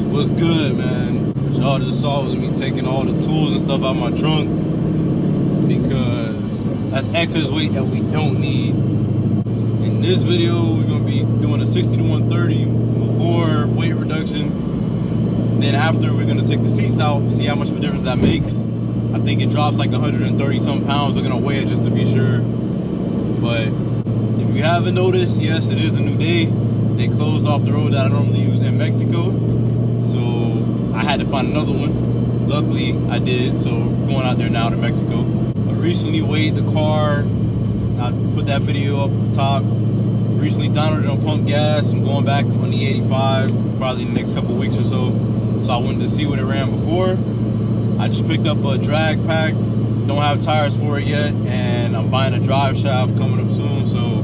What's good, man? What y'all just saw was me taking all the tools and stuff out of my trunk because that's excess weight that we don't need. In this video, we're gonna be doing a 60 to 130 before weight reduction. Then after, we're gonna take the seats out, see how much of a difference that makes. I think it drops like 130 some pounds. We're gonna weigh it just to be sure. But if you haven't noticed, yes, it is a new day. They closed off the road that I normally use in Mexico, so I had to find another one. Luckily, I did, so we're going out there now to Mexico. I recently weighed the car. I put that video up at the top. Recently downloaded on pump gas. I'm going back on the 85 probably in the next couple weeks or so. So I wanted to see what it ran before. I just picked up a drag pack. Don't have tires for it yet, and I'm buying a drive shaft coming up soon, so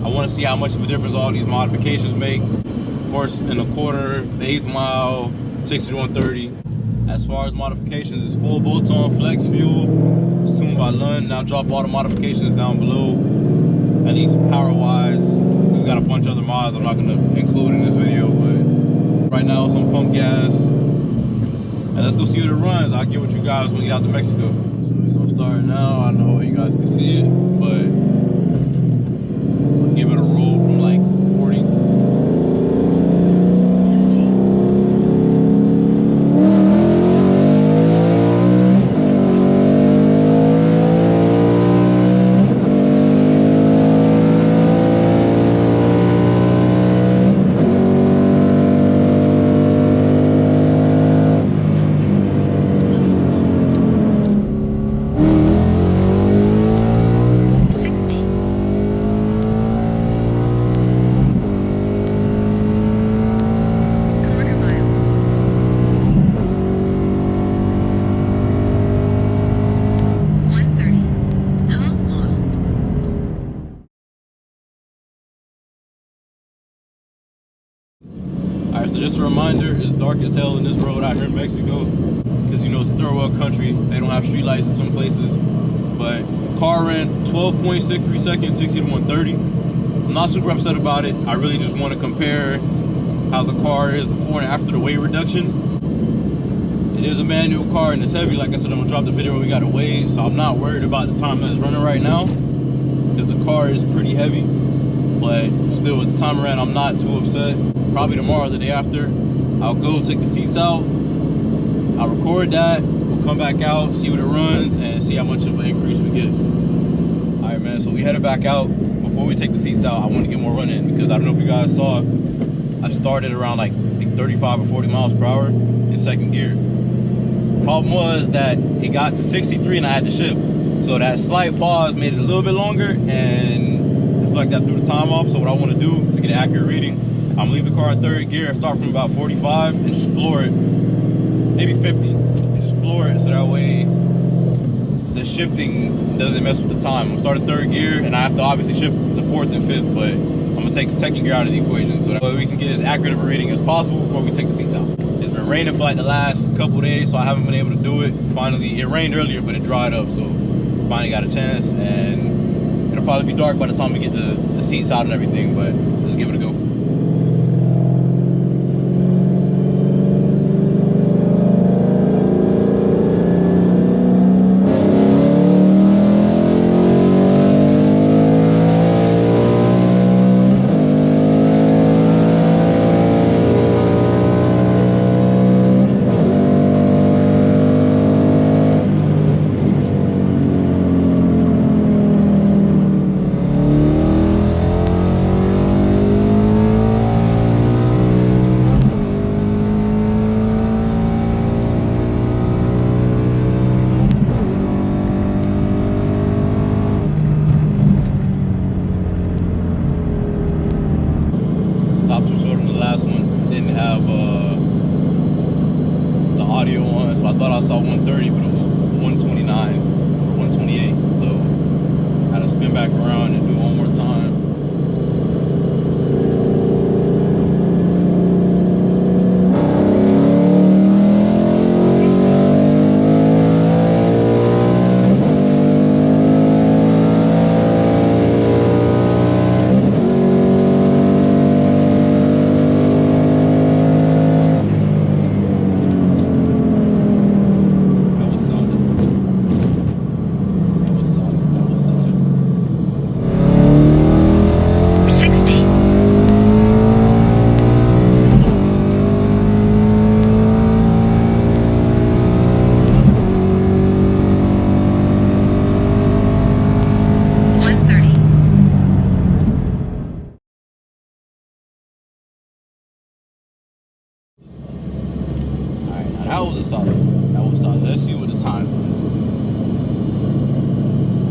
I want to see how much of a difference all these modifications make. Of course, in a quarter, the 1/8 mile, 60 to 130. As far as modifications, it's full bolt-on flex fuel. It's tuned by Lund. I'll drop all the modifications down below, at least power-wise. It's got a bunch of other mods I'm not going to include in this video, but right now it's on pump gas. And let's go see what it runs. I'll get with you guys when we get out to Mexico. So we're going to start now. I know you guys can see it, but give it a roll from like 40. Alright, so just a reminder, it's dark as hell in this road out here in Mexico because, you know, it's a third world country. They don't have street lights in some places. But car ran 12.63 seconds, 60 to 130. I'm not super upset about it. I really just want to compare how the car is before and after the weight reduction. It is a manual car and it's heavy. Like I said, I'm going to drop the video where we got to weigh, so I'm not worried about the time that it's running right now because the car is pretty heavy. But still, at the time around, I'm not too upset. Probably tomorrow or the day after, I'll go take the seats out. I'll record that. We'll come back out, see what it runs, and see how much of an increase we get. All right, man. So we headed back out. Before we take the seats out, I want to get more run in because I don't know if you guys saw. I started around like I think 35 or 40 miles per hour in second gear. Problem was that it got to 63 and I had to shift. So that slight pause made it a little bit longer and like that threw the time off. So what I want to do to get an accurate reading, I'm gonna leave the car in third gear, start from about 45 and just floor it, maybe 50, and just floor it so that way the shifting doesn't mess with the time. I'm gonna start at third gear and I have to obviously shift to fourth and fifth, but I'm gonna take second gear out of the equation so that way we can get as accurate of a reading as possible before we take the seats out. It's been raining for like the last couple days, so I haven't been able to do it. Finally, it rained earlier, but it dried up, so finally got a chance, and it'll probably be dark by the time we get the seats out and everything, but let's give it a go. I saw 130, but it was 129 or 128. So I had to spin back around and do it one more time. That was a solid. That was solid. Let's see what the time is.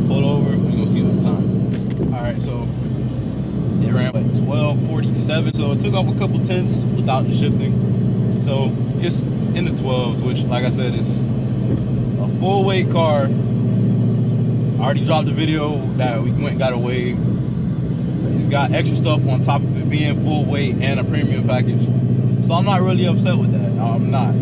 Pull over, we're gonna see what the time is. All right, so it ran like 12:47, so it took off a couple tenths without the shifting. So it's in the 12s, which, like I said, is a full weight car. I already dropped the video that we went and got away. It's got extra stuff on top of it being full weight and a premium package. So I'm not really upset with that. I'm not.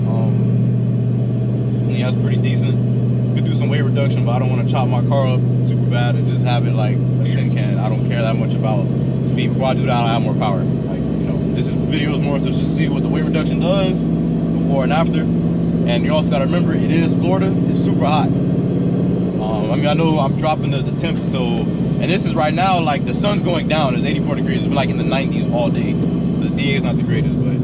Yeah, it's pretty decent. Could do some weight reduction, but I don't want to chop my car up super bad and just have it like a tin can. I don't care that much about speed. Before I do that, I have more power. Like, you know, this video is more so just to see what the weight reduction does before and after. And you also got to remember, it is Florida. It's super hot. I mean, I know I'm dropping the temp, so, and this is right now, like, the sun's going down. It's 84 degrees. It's been like in the 90s all day. The DA is not the greatest, but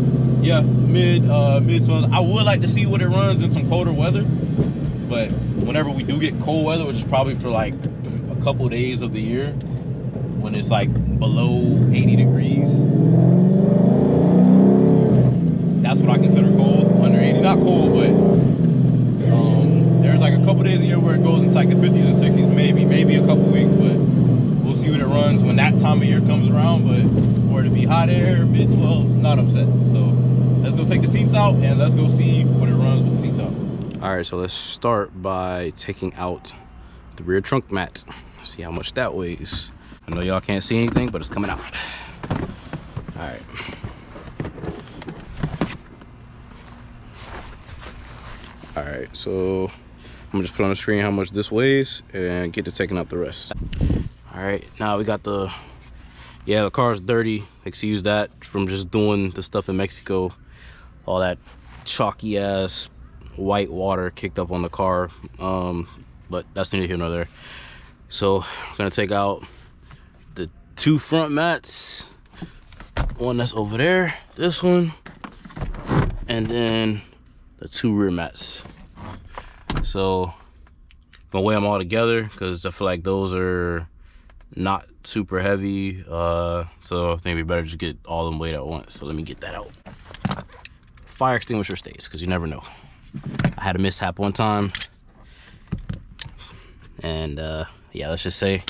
yeah, mid 12s. I would like to see what it runs in some colder weather, but whenever we do get cold weather, which is probably for like a couple days of the year, when it's like below 80 degrees, that's what I consider cold. Under 80, not cold, but there's like a couple days a year where it goes into like the 50s and 60s, maybe a couple weeks, but we'll see what it runs when that time of year comes around. But for it to be hot air, mid 12s, not upset. So let's go take the seats out and let's go see what it runs with the seats out. All right, so let's start by taking out the rear trunk mat. See how much that weighs. I know y'all can't see anything, but it's coming out. All right. All right, so I'm gonna just put on the screen how much this weighs and get to taking out the rest. All right, now we got the car's dirty. Excuse that from just doing the stuff in Mexico. All that chalky ass white water kicked up on the car, but that's neither here nor there. So I'm gonna take out the 2 front mats, one that's over there, this one, and then the 2 rear mats. So I'm gonna weigh them all together because I feel like those are not super heavy, so I think it'd be better just get all of them weighed at once. So let me get that out. Fire extinguisher stays, because you never know. I had a mishap one time, and yeah, let's just say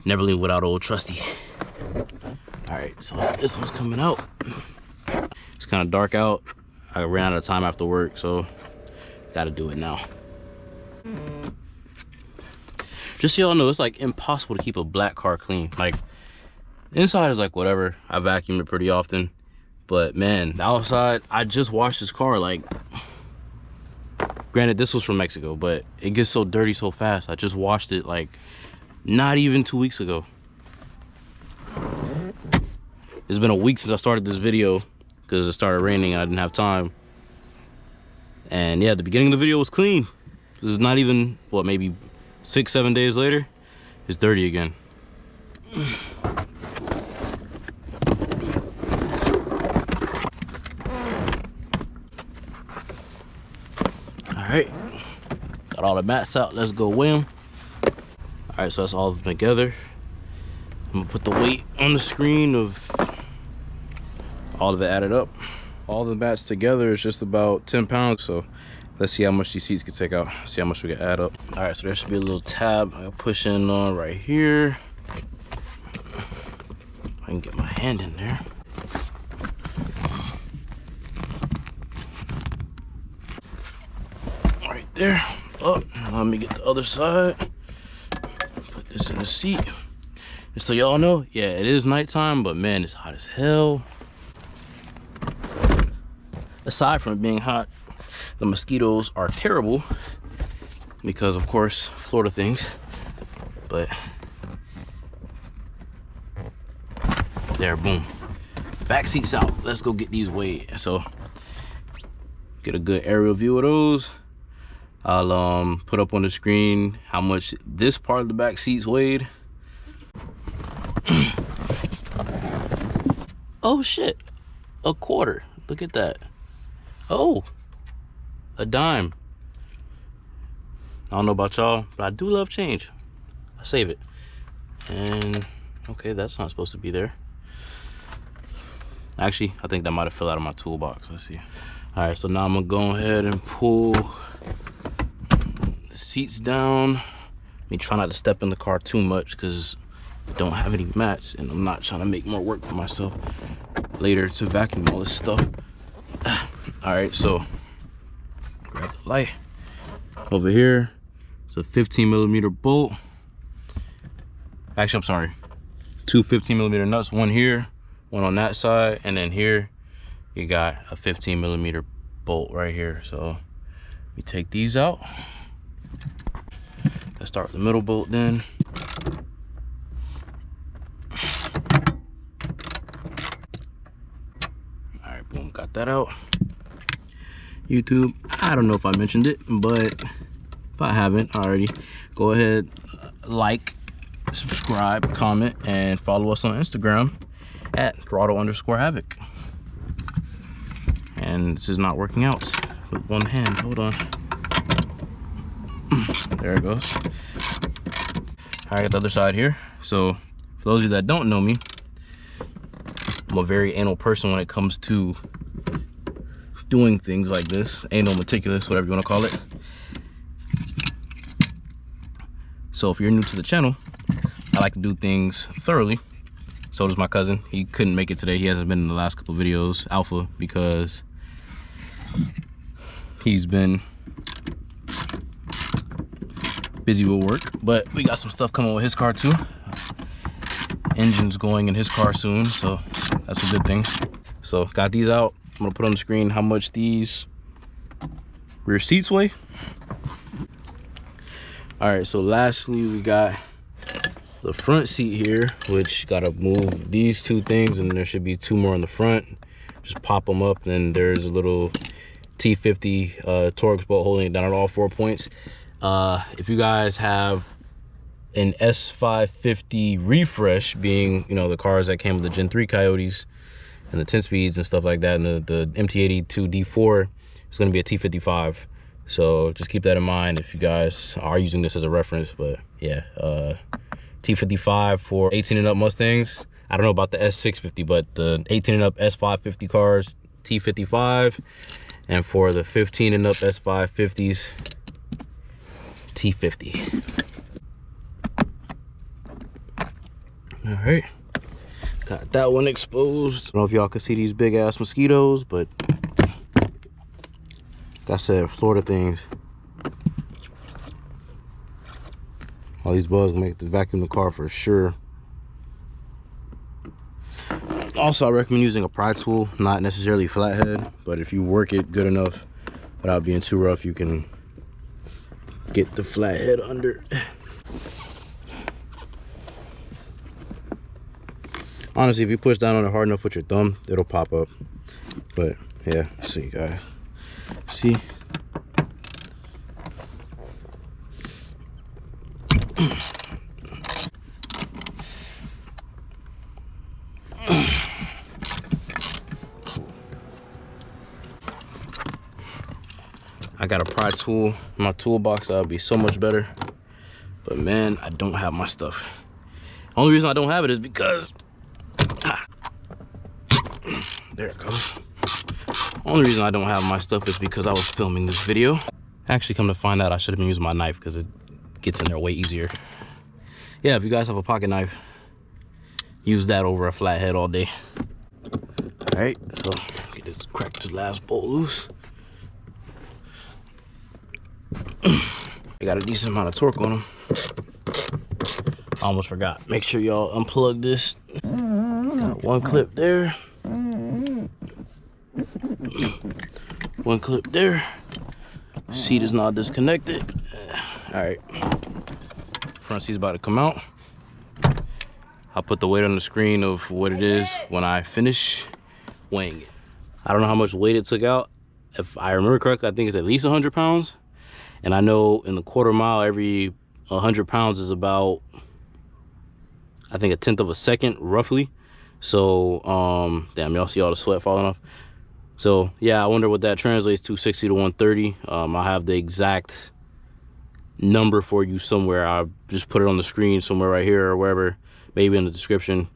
never leave without old trusty. All right, so this one's coming out. It's kind of dark out. I ran out of time after work, so gotta do it now. Just so y'all know, it's like impossible to keep a black car clean. Like, inside is like whatever. I vacuum it pretty often, but man, the outside, I just washed this car. Like, granted, this was from Mexico, but it gets so dirty so fast. I just washed it like not even 2 weeks ago. It's been a week since I started this video because it started raining and I didn't have time. And yeah, the beginning of the video was clean. This is not even, what, maybe 6-7 days later, it's dirty again. All right, got all the mats out. Let's go weigh them. All right, so that's all of them together. I'm gonna put the weight on the screen of all of it added up. All the mats together is just about 10 pounds. So let's see how much these seats can take out. See how much we can add up. All right, so there should be a little tab I'll push in on right here. I can get my hand in there. Right there. Oh, let me get the other side. Put this in the seat. Just so y'all know, yeah, it is nighttime, but man, it's hot as hell. Aside from it being hot, the mosquitoes are terrible because, of course, Florida things. But there, boom. Back seats out. Let's go get these weighed. So get a good aerial view of those. I'll put up on the screen how much this part of the back seats weighed. Oh shit, a quarter. Look at that. Oh, a dime. I don't know about y'all, but I do love change. I save it. And okay, that's not supposed to be there. Actually, I think that might have fell out of my toolbox. Let's see. All right, so now I'm gonna go ahead and pull the seats down. Let me try not to step in the car too much because I don't have any mats and I'm not trying to make more work for myself later to vacuum all this stuff. All right, so grab the light. Over here, it's a 15mm bolt. Actually, I'm sorry, two 15mm nuts, one here, one on that side, and then here you got a 15mm bolt right here. So we take these out. Let's start with the middle bolt then. All right, boom, got that out. YouTube, I don't know if I mentioned it, but if I haven't already, go ahead, like, subscribe, comment, and follow us on Instagram at Throttle_Havoc. And this is not working out with one hand. Hold on. There it goes. All right, got the other side here. So for those of you that don't know me, I'm a very anal person when it comes to doing things like this. Anal, meticulous, whatever you want to call it. So if you're new to the channel, I like to do things thoroughly. So does my cousin. He couldn't make it today. He hasn't been in the last couple of videos, Alpha, because he's been busy with work. But we got some stuff coming with his car too. Engine's going in his car soon, so that's a good thing. So got these out. I'm gonna put on the screen how much these rear seats weigh. All right, so lastly we got the front seat here, which gotta move these two things, and there should be two more in the front. Just pop them up, and there's a little T50 Torx bolt holding it down at all 4 points. If you guys have an S550 refresh, being, you know, the cars that came with the Gen 3 Coyotes and the 10 speeds and stuff like that, and the MT82 D4, it's going to be a T55. So just keep that in mind if you guys are using this as a reference. But yeah, T55 for 18 and up Mustangs. I don't know about the S650, but the 18 and up S550 cars, T55, and for the 15 and up S550s, T50. All right, got that one exposed. I don't know if y'all can see these big ass mosquitoes, but that's it, Florida things. All these bugs make the vacuum the car for sure. Also, I recommend using a pry tool, not necessarily flathead, but if you work it good enough without being too rough, you can get the flathead under. Honestly, if you push down on it hard enough with your thumb, it'll pop up. But yeah, see guys, see. I got a pry tool in my toolbox. That would be so much better, but man, I don't have my stuff. Only reason I don't have it is because there it goes. Only reason I don't have my stuff is because I was filming this video. Actually, come to find out, I should have been using my knife because it gets in there way easier. Yeah, if you guys have a pocket knife, use that over a flathead all day. All right, so crack this last bolt loose. I got a decent amount of torque on them. I almost forgot. Make sure y'all unplug this. Got one clip there. One clip there. Seat is not disconnected. All right. Front seat's about to come out. I'll put the weight on the screen of what it is when I finish weighing it. I don't know how much weight it took out. If I remember correctly, I think it's at least 100 pounds. And I know in the quarter mile, every 100 pounds is about, I think, 1/10 of a second, roughly. So, damn, y'all see all the sweat falling off. So, yeah, I wonder what that translates to, 60 to 130. I have the exact number for you somewhere. I'll just put it on the screen somewhere right here or wherever, maybe in the description,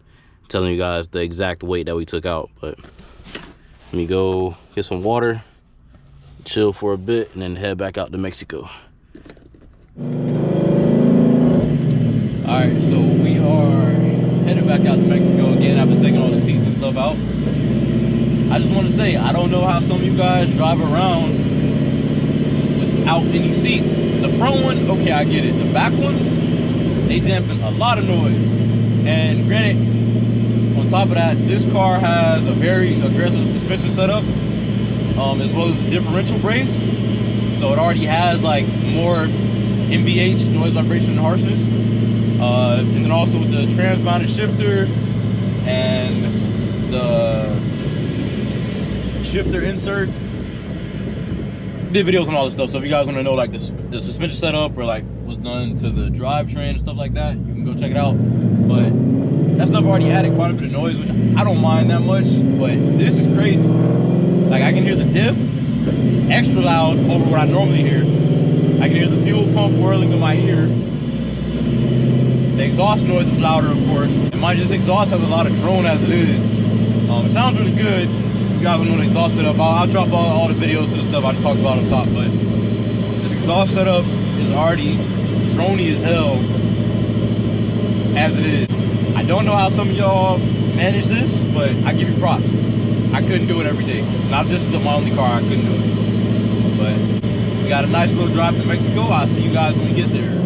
telling you guys the exact weight that we took out. But let me go get some water, chill for a bit, and then head back out to Mexico. All right, so we are headed back out to Mexico again after taking all the seats and stuff out. I just want to say, I don't know how some of you guys drive around without any seats. The front one, okay, I get it. The back ones, they dampen a lot of noise. And granted, on top of that, this car has a very aggressive suspension setup, as well as a differential brace. So it already has like more NVH, noise, vibration, and harshness. And then also with the trans-mounted shifter and the shifter insert, did videos on all this stuff. So if you guys want to know like the suspension setup or like what's done to the drivetrain and stuff like that, you can go check it out. But that stuff already added quite a bit of noise, which I don't mind that much. But this is crazy. Like I can hear the diff extra loud over what I normally hear. I can hear the fuel pump whirling in my ear. The exhaust noise is louder, of course. And my exhaust has a lot of drone as it is. It sounds really good. You guys don't know the exhaust setup. I'll drop all the videos to the stuff I just talked about up top. But this exhaust setup is already droney as hell as it is. I don't know how some of y'all manage this, but I give you props. I couldn't do it every day. Now, if this is my only car, I couldn't do it. But we got a nice little drive to Mexico. I'll see you guys when we get there.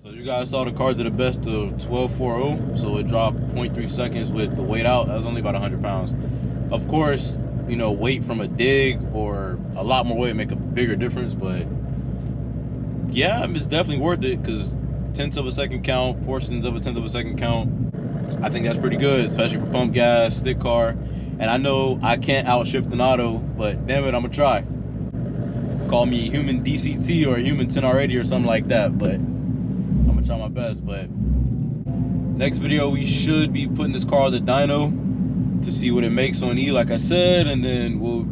So as you guys saw, the car did a best of 12.40, so it dropped 0.3 seconds with the weight out. That was only about 100 pounds. Of course, you know, weight from a dig or a lot more weight make a bigger difference, but yeah, it's definitely worth it because tenths of a second count, portions of a tenth of a second count, I think that's pretty good, especially for pump gas, stick car. And I know I can't outshift an auto, but damn it, I'm gonna try. Call me a human DCT or a human 10R80 or something like that, but I'm gonna try my best. But next video, we should be putting this car on the dyno to see what it makes on E, like I said, and then we'll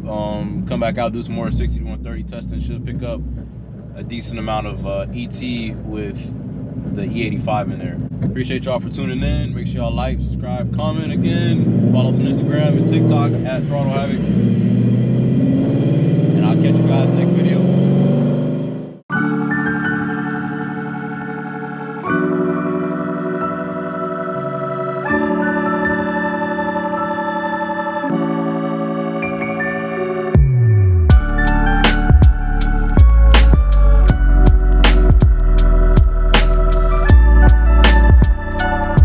come back out, do some more 60 to 130 testing. Should pick up a decent amount of ET with the E85 in there. Appreciate y'all for tuning in. Make sure y'all like, subscribe, comment again. Follow us on Instagram and TikTok at Throttle Havoc.